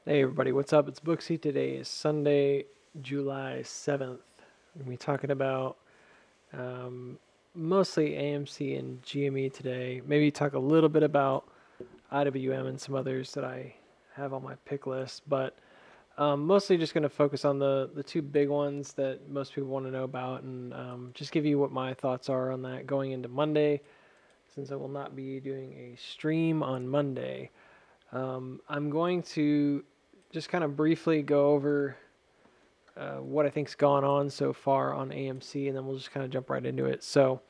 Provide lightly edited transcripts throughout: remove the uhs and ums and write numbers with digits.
Hey everybody, what's up? It's Booksy. Today is Sunday, July 7th. We're going to be talking about um, mostly AMC and GME today. Maybe talk a little bit about IWM and some others that I have on my pick list, but mostly just going to focus on the two big ones that most people want to know about and just give you what my thoughts are on that going into Monday, since I will not be doing a stream on Monday. I'm going to just kind of briefly go over what I think's gone on so far on AMC, and then we'll just kind of jump right into it. So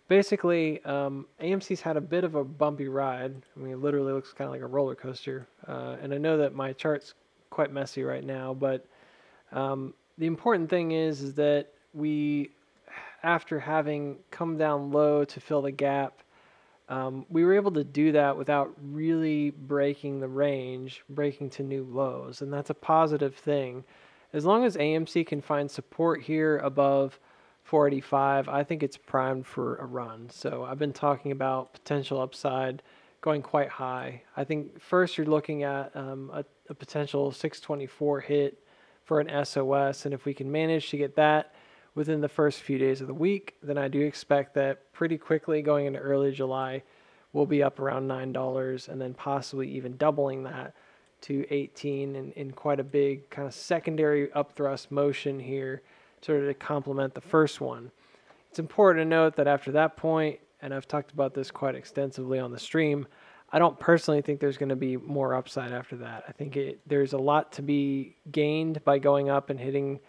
basically, AMC's had a bit of a bumpy ride. I mean, it literally looks kind of like a roller coaster. And I know that my chart's quite messy right now, but the important thing is that we, after having come down low to fill the gap, we were able to do that without really breaking the range, breaking to new lows, and that's a positive thing. As long as AMC can find support here above 485, I think it's primed for a run. So I've been talking about potential upside going quite high. I think first you're looking at a potential 624 hit for an SOS, and if we can manage to get that within the first few days of the week, then I do expect that pretty quickly going into early July, we'll be up around $9 and then possibly even doubling that to 18 in quite a big kind of secondary upthrust motion here, sort of to complement the first one. It's important to note that after that point, and I've talked about this quite extensively on the stream, I don't personally think there's going to be more upside after that. I think there's a lot to be gained by going up and hitting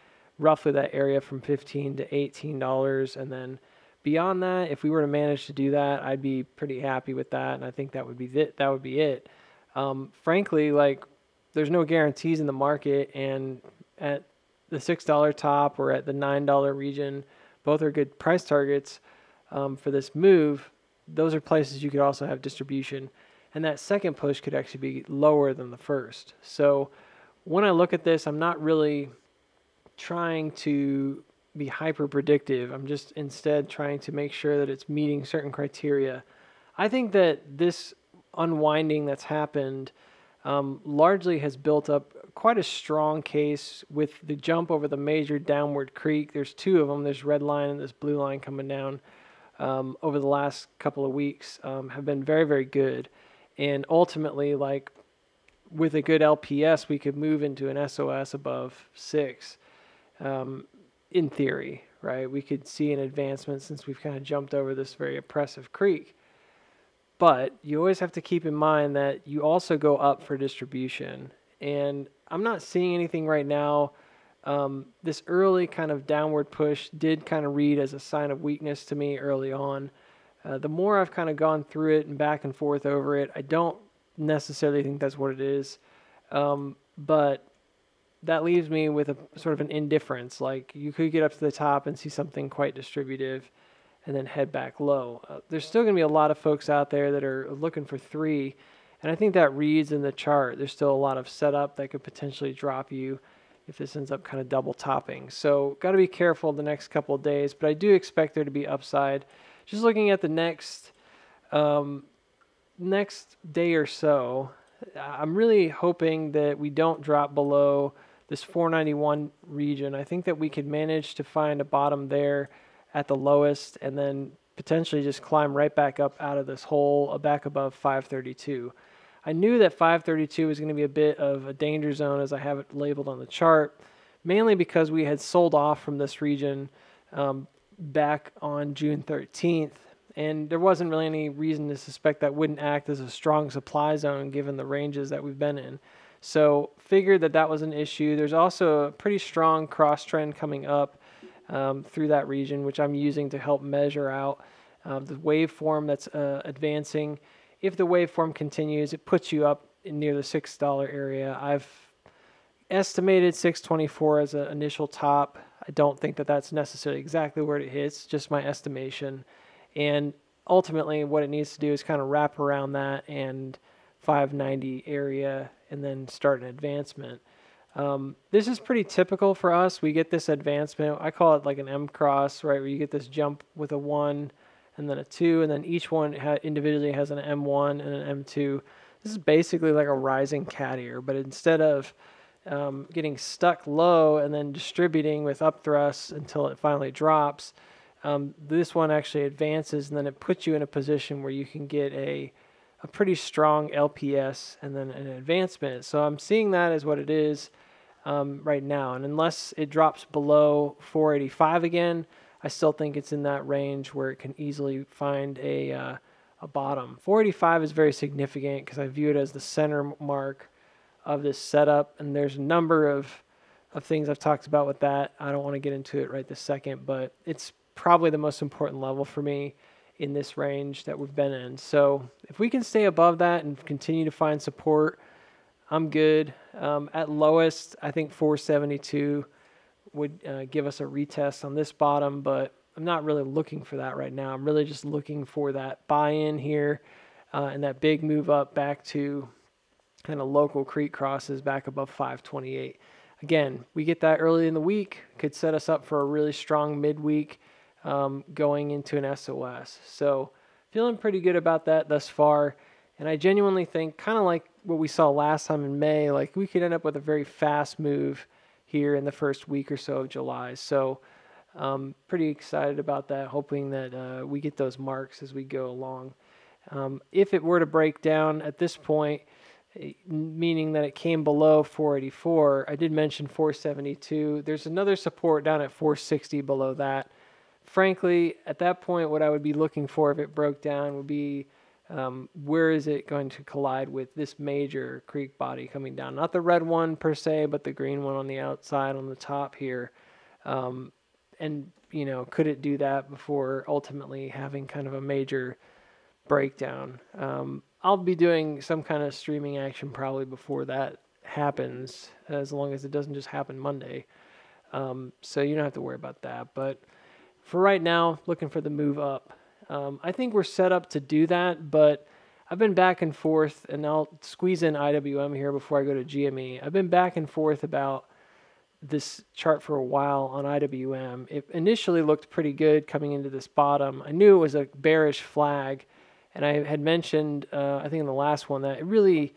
roughly that area from $15 to $18, and then beyond that, if we were to manage to do that, I'd be pretty happy with that, and I think that would be it. That would be it. Frankly, like, there's no guarantees in the market, and at the $6 top or at the $9 region, both are good price targets for this move. Those are places you could also have distribution, and that second push could actually be lower than the first. So when I look at this, I'm not really trying to be hyper predictive. I'm just instead trying to make sure that it's meeting certain criteria. I think that this unwinding that's happened largely has built up quite a strong case with the jump over the major downward creek. There's two of them. There's red line and this blue line coming down over the last couple of weeks have been very, very good. And ultimately, like, with a good LPS, we could move into an SOS above 6. In theory, right? We could see an advancement since we've kind of jumped over this very oppressive creek. But you always have to keep in mind that you also go up for distribution. And I'm not seeing anything right now. This early kind of downward push did kind of read as a sign of weakness to me early on. The more I've kind of gone through it and back and forth over it, I don't necessarily think that's what it is. But that leaves me with a sort of an indifference. Like, you could get up to the top and see something quite distributive and then head back low. There's still going to be a lot of folks out there that are looking for 3, and I think that reads in the chart. There's still a lot of setup that could potentially drop you if this ends up kind of double topping. So got to be careful the next couple of days, but I do expect there to be upside. Just looking at the next day or so, I'm really hoping that we don't drop below this 491 region. I think that we could manage to find a bottom there at the lowest and then potentially just climb right back up out of this hole, back above 532. I knew that 532 was going to be a bit of a danger zone as I have it labeled on the chart, mainly because we had sold off from this region back on June 13th. And there wasn't really any reason to suspect that wouldn't act as a strong supply zone given the ranges that we've been in. So figured that that was an issue. There's also a pretty strong cross trend coming up through that region, which I'm using to help measure out the waveform that's advancing. If the waveform continues, it puts you up near the $6 area. I've estimated 624 as an initial top. I don't think that that's necessarily exactly where it hits, just my estimation. And ultimately, what it needs to do is kind of wrap around that and 590 area and then start an advancement. This is pretty typical for us. We get this advancement. I call it like an M cross, right, where you get this jump with a 1 and then a 2, and then each one individually has an M1 and an M2. This is basically like a rising cat ear, but instead of getting stuck low and then distributing with up thrusts until it finally drops, this one actually advances, and then it puts you in a position where you can get a pretty strong LPS and then an advancement. So I'm seeing that as what it is right now. And unless it drops below 485 again, I still think it's in that range where it can easily find a bottom. 485 is very significant because I view it as the center mark of this setup, and there's a number of things I've talked about with that. I don't want to get into it right this second, but it's probably the most important level for me in this range that we've been in. So if we can stay above that and continue to find support, I'm good. At lowest, I think 472 would give us a retest on this bottom, but I'm not really looking for that right now. I'm really just looking for that buy-in here and that big move up back to kind of local creek crosses back above 528. Again, we get that early in the week, could set us up for a really strong midweek going into an SOS. So feeling pretty good about that thus far. And I genuinely think, kind of like what we saw last time in May, like we could end up with a very fast move here in the first week or so of July. So pretty excited about that, hoping that we get those marks as we go along. If it were to break down at this point, meaning that it came below 484, I did mention 472. There's another support down at 460 below that. Frankly, at that point, what I would be looking for if it broke down would be where is it going to collide with this major creek body coming down? Not the red one per se, but the green one on the outside on the top here. And, you know, could it do that before ultimately having kind of a major breakdown? I'll be doing some kind of streaming action probably before that happens, as long as it doesn't just happen Monday. So you don't have to worry about that. But for right now, looking for the move up. I think we're set up to do that, but I've been back and forth, and I'll squeeze in IWM here before I go to GME. I've been back and forth about this chart for a while on IWM. It initially looked pretty good coming into this bottom. I knew it was a bearish flag, and I had mentioned, I think in the last one, that it really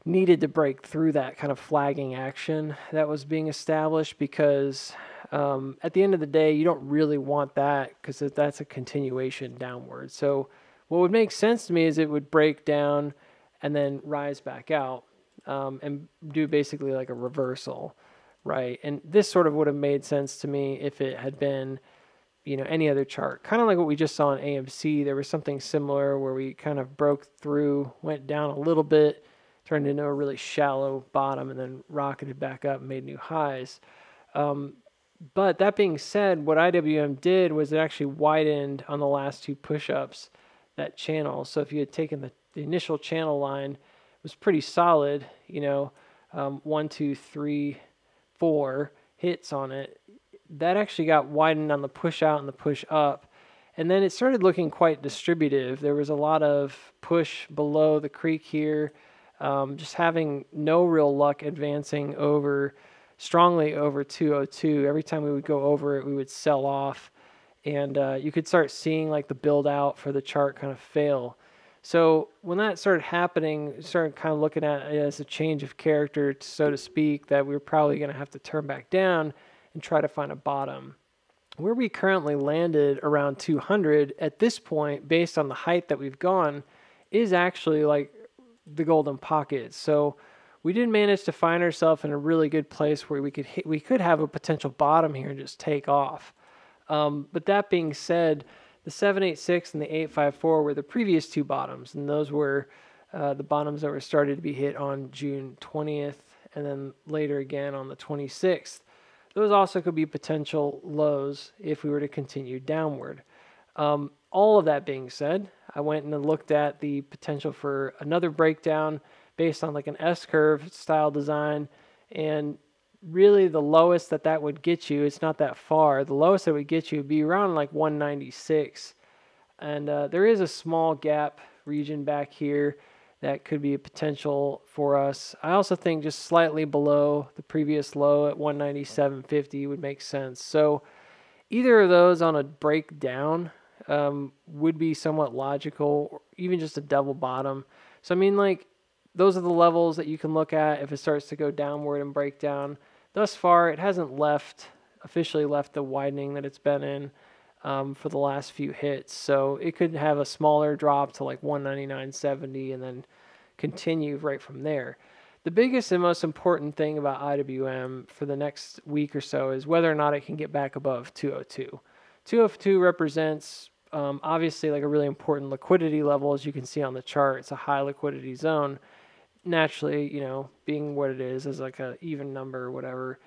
needed to break through that kind of flagging action that was being established, because at the end of the day, you don't really want that, because that's a continuation downward. So what would make sense to me is it would break down and then rise back out and do basically like a reversal, right? And this sort of would have made sense to me if it had been, you know, any other chart. Kind of like what we just saw in AMC. There was something similar where we kind of broke through, went down a little bit, turned into a really shallow bottom, and then rocketed back up and made new highs. But that being said, what IWM did was it actually widened on the last two push-ups, that channel. So if you had taken the initial channel line, it was pretty solid, you know, 1, 2, 3, 4 hits on it. That actually got widened on the push out and the push up. And then it started looking quite distributive. There was a lot of push below the creek here, just having no real luck advancing strongly over 202. Every time we would go over it, we would sell off. And you could start seeing like the build out for the chart kind of fail. So when that started happening, started kind of looking at it as a change of character, so to speak, that we were probably going to have to turn back down and try to find a bottom. Where we currently landed around 200 at this point, based on the height that we've gone, is actually like the golden pocket. So we did manage to find ourselves in a really good place where we could have a potential bottom here and just take off. But that being said, the 786 and the 854 were the previous two bottoms, and those were the bottoms that were started to be hit on June 20th and then later again on the 26th. Those also could be potential lows if we were to continue downward. All of that being said, I went and looked at the potential for another breakdown based on like an S-curve style design, and really the lowest that would get you, it's not that far, the lowest that would get you would be around like 196. And there is a small gap region back here that could be a potential for us. I also think just slightly below the previous low at 197.50 would make sense. So either of those on a breakdown would be somewhat logical, or even just a double bottom. So I mean, like, those are the levels that you can look at if it starts to go downward and break down. Thus far, it hasn't officially left the widening that it's been in for the last few hits. So it could have a smaller drop to like 199.70 and then continue right from there. The biggest and most important thing about IWM for the next week or so is whether or not it can get back above 202. 202 represents obviously like a really important liquidity level, as you can see on the chart. It's a high liquidity zone. Naturally, being what it is like a even number or whatever,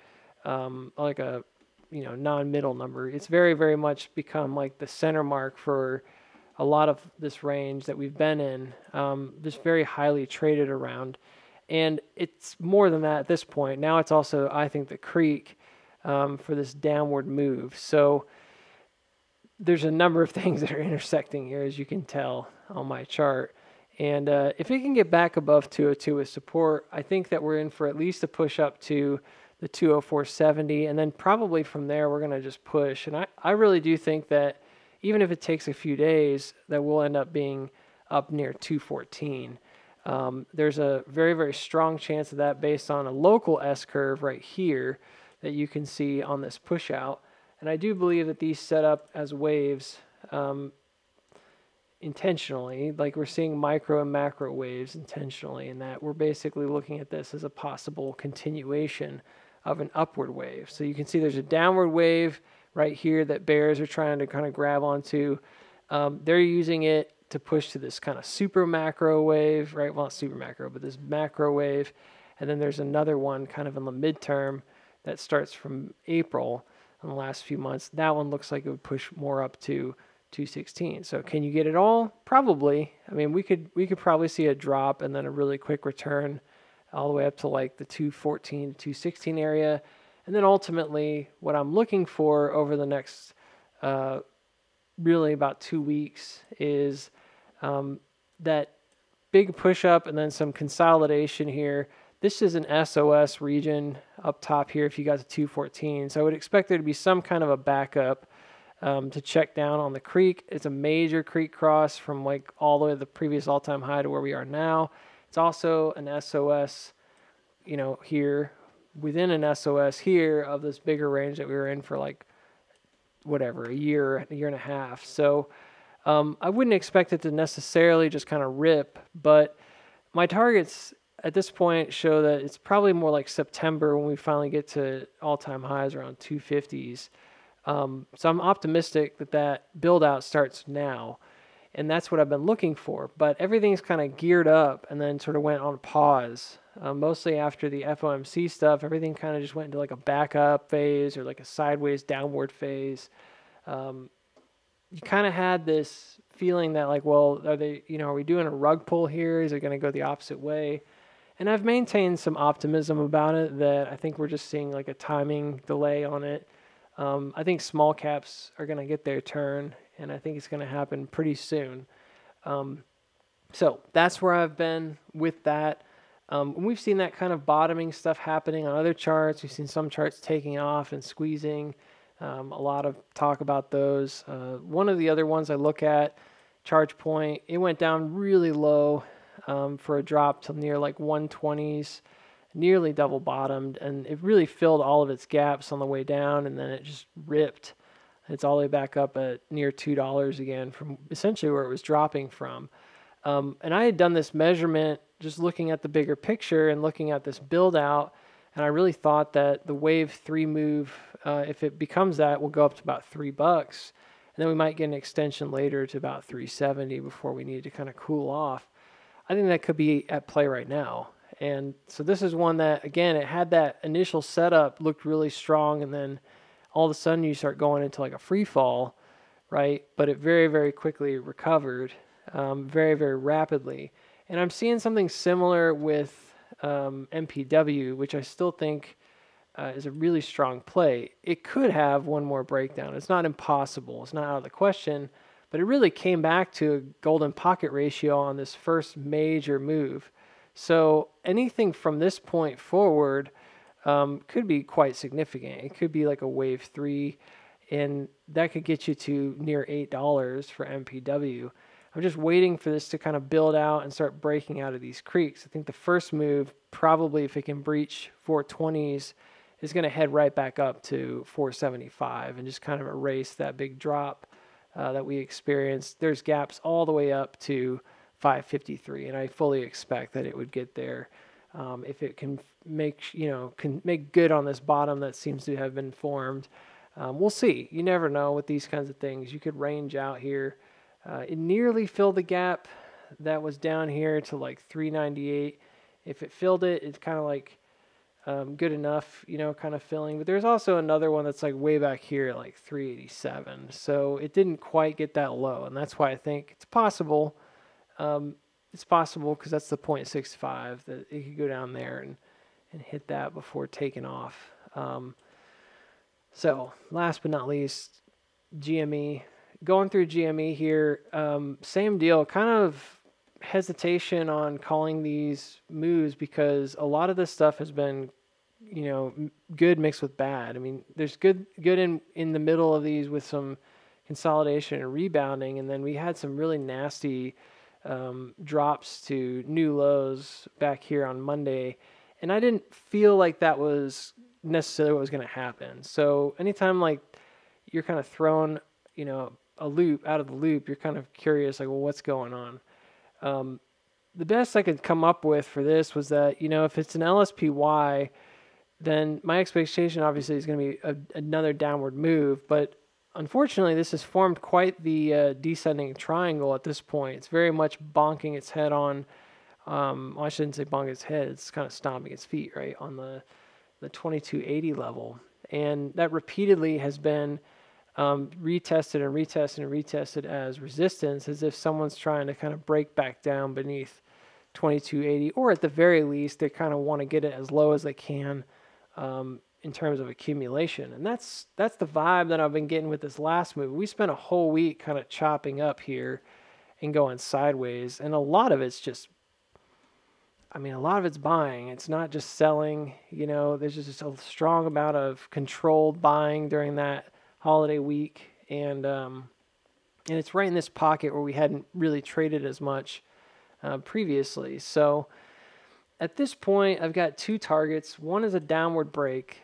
like a non-middle number. It's very, very much become like the center mark for a lot of this range that we've been in, just very highly traded around. And it's more than that at this point. Now it's also, I think, the creek for this downward move. So there's a number of things that are intersecting here, as you can tell on my chart. And if it can get back above 202 with support, I think that we're in for at least a push up to the 204.70. And then probably from there, we're going to just push. And I really do think that even if it takes a few days, that we'll end up being up near 214. There's a very, very strong chance of that based on a local S-curve right here that you can see on this push out. And I do believe that these set up as waves intentionally, like we're seeing micro and macro waves intentionally, and that we're basically looking at this as a possible continuation of an upward wave. So you can see there's a downward wave right here that bears are trying to kind of grab onto. They're using it to push to this kind of super macro wave, right? Well, not super macro, but this macro wave. And then there's another one kind of in the midterm that starts from April in the last few months. That one looks like it would push more up to 216. So can you get it all? Probably. I mean, we could probably see a drop and then a really quick return all the way up to like the 214 to 216 area. And then ultimately what I'm looking for over the next really about 2 weeks is that big push up and then some consolidation here. This is an SOS region up top here if you got to 214. So I would expect there to be some kind of a backup to check down on the creek. It's a major creek cross from like all the way to the previous all-time high to where we are now. It's also an SOS, here within an SOS here of this bigger range that we were in for like whatever, a year and a half. So I wouldn't expect it to necessarily just kind of rip, but my targets at this point show that it's probably more like September when we finally get to all-time highs around 250s. So I'm optimistic that build out starts now, and that's what I've been looking for. But everything's kind of geared up and then sort of went on pause. Mostly after the FOMC stuff, everything kind of just went into like a backup phase or like a sideways downward phase. You kind of had this feeling that like, well, are we doing a rug pull here? Is it going to go the opposite way? And I've maintained some optimism about it, that I think we're just seeing like a timing delay on it. I think small caps are going to get their turn, and I think it's going to happen pretty soon. So that's where I've been with that. We've seen that kind of bottoming stuff happening on other charts. We've seen some charts taking off and squeezing. A lot of talk about those. One of the other ones I look at, Charge Point, it went down really low for a drop to near like 120s, nearly double bottomed, and it really filled all of its gaps on the way down, and then it just ripped. It's all the way back up at near $2 again from essentially where it was dropping from. And I had done this measurement just looking at the bigger picture and looking at this build out, and I really thought that the wave 3 move, if it becomes that, will go up to about $3, and then we might get an extension later to about 370 before we need to kind of cool off. I think that could be at play right now. And so this is one that, again, it had that initial setup, looked really strong, and then all of a sudden you start going into like a free fall, right? But it very, very quickly recovered, very, very rapidly. And I'm seeing something similar with MPW, which I still think is a really strong play. It could have one more breakdown. It's not impossible. It's not out of the question. But it really came back to a golden pocket ratio on this first major move. So anything from this point forward could be quite significant. It could be like a wave 3, and that could get you to near $8 for MPW. I'm just waiting for this to kind of build out and start breaking out of these creeks. I think the first move, probably if it can breach 420s, is going to head right back up to 475 and just kind of erase that big drop that we experienced. There's gaps all the way up to 553, and I fully expect that it would get there if it can make good on this bottom that seems to have been formed. We'll see. You never know with these kinds of things. You could range out here. It nearly filled the gap that was down here to like 398. If it filled it, it's kind of like good enough, kind of filling. But there's also another one that's like way back here at like 387. So it didn't quite get that low. And that's why I think it's possible. It's possible because that's the 0.65 that it could go down there and hit that before taking off. So last but not least, GME. Going through GME here, same deal, kind of hesitation on calling these moves because a lot of this stuff has been, good mixed with bad. I mean, there's good in the middle of these with some consolidation and rebounding, and then we had some really nasty drops to new lows back here on Monday, and I didn't feel like that was necessarily what was going to happen. So anytime like you're kind of thrown, a loop out of the loop, you're kind of curious, like, well, what's going on? The best I could come up with for this was that, if it's an LSPY, then my expectation obviously is going to be another downward move. But unfortunately, this has formed quite the descending triangle at this point. It's very much bonking its head on, well, I shouldn't say bonking its head, it's kind of stomping its feet, right, on the 2280 level. And that repeatedly has been retested and retested and retested as resistance, as if someone's trying to kind of break back down beneath 2280, or at the very least, they kind of want to get it as low as they can in terms of accumulation. And that's the vibe that I've been getting with this last move. We spent a whole week kind of chopping up here and going sideways, and a lot of it's just, a lot of it's buying. It's not just selling. There's just a strong amount of controlled buying during that holiday week, and it's right in this pocket where we hadn't really traded as much previously. So at this point, I've got two targets. One is a downward break,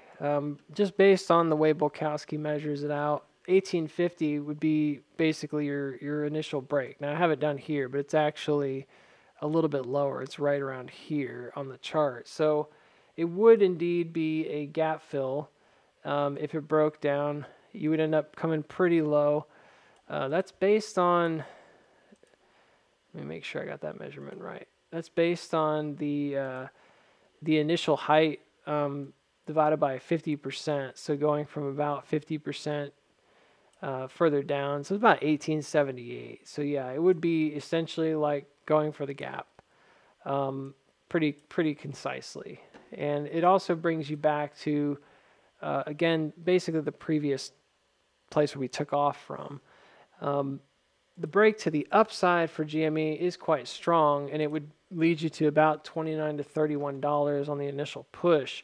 just based on the way Bukowski measures it out. 1850 would be basically your initial break. Now I have it down here, but it's actually a little bit lower. It's right around here on the chart. So it would indeed be a gap fill. If it broke down, you would end up coming pretty low. That's based on, let me make sure I got that measurement right. That's based on the initial height divided by 50%. So going from about 50% further down, so it's about 1878. So yeah, it would be essentially like going for the gap, pretty concisely. And it also brings you back to, again, basically the previous place where we took off from. The break to the upside for GME is quite strong, and it would lead you to about $29 to $31 on the initial push.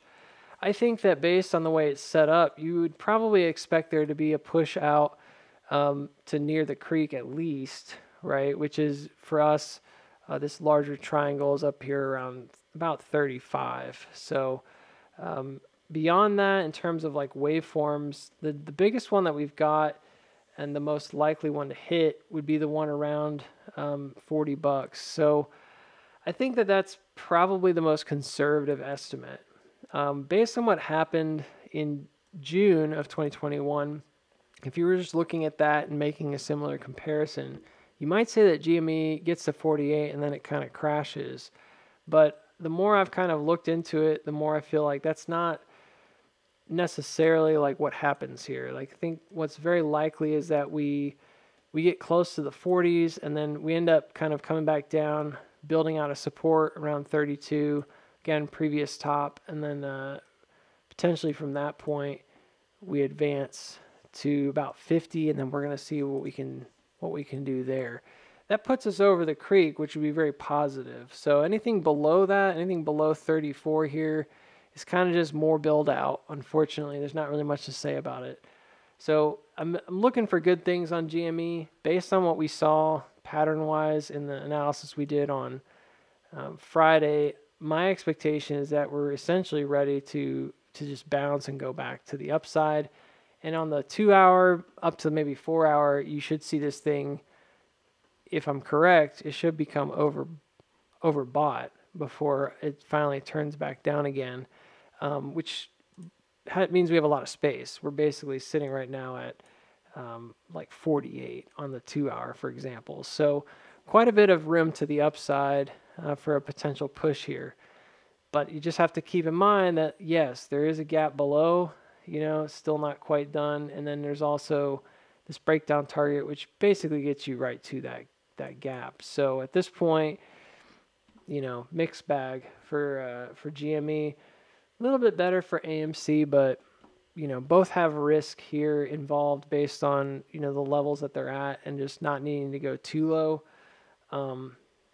I think that based on the way it's set up, you would probably expect there to be a push out to near the creek at least, right? Which is, for us, this larger triangle is up here around about 35. So beyond that, in terms of like waveforms, the biggest one that we've got and the most likely one to hit would be the one around $40. So I think that that's probably the most conservative estimate. Based on what happened in June of 2021, if you were just looking at that and making a similar comparison, you might say that GME gets to 48 and then it kind of crashes. But the more I've kind of looked into it, the more I feel like that's not necessarily like what happens here. Like, I think what's very likely is that we get close to the 40s and then we end up kind of coming back down, building out a support around 32, again, previous top, and then potentially from that point we advance to about 50, and then we're going to see what we can do there. That puts us over the creek, which would be very positive. So anything below that, anything below 34 here, is kind of just more build out. Unfortunately, there's not really much to say about it. So I'm looking for good things on GME based on what we saw pattern-wise in the analysis we did on Friday. My expectation is that we're essentially ready to just bounce and go back to the upside. And on the 2 hour up to maybe 4 hour, you should see this thing, if I'm correct, it should become overbought before it finally turns back down again, which means we have a lot of space. We're basically sitting right now at like 48 on the 2 hour, for example. So quite a bit of room to the upside for a potential push here. But you just have to keep in mind that, yes, there is a gap below, it's still not quite done. And then there's also this breakdown target, which basically gets you right to that gap. So at this point, mixed bag for GME. A little bit better for AMC, but both have risk here involved based on the levels that they're at and just not needing to go too low.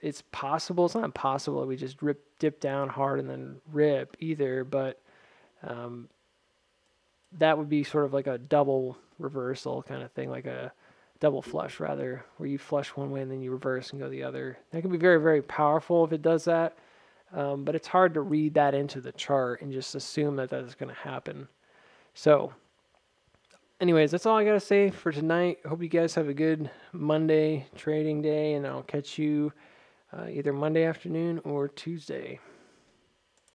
It's possible. It's not impossible that we just dip down hard and then rip either, but that would be sort of like a double reversal kind of thing, like a double flush rather, where you flush one way and then you reverse and go the other. That can be very, very powerful if it does that, but it's hard to read that into the chart and just assume that that's going to happen. So anyways, that's all I got to say for tonight. Hope you guys have a good Monday trading day, and I'll catch you either Monday afternoon or Tuesday.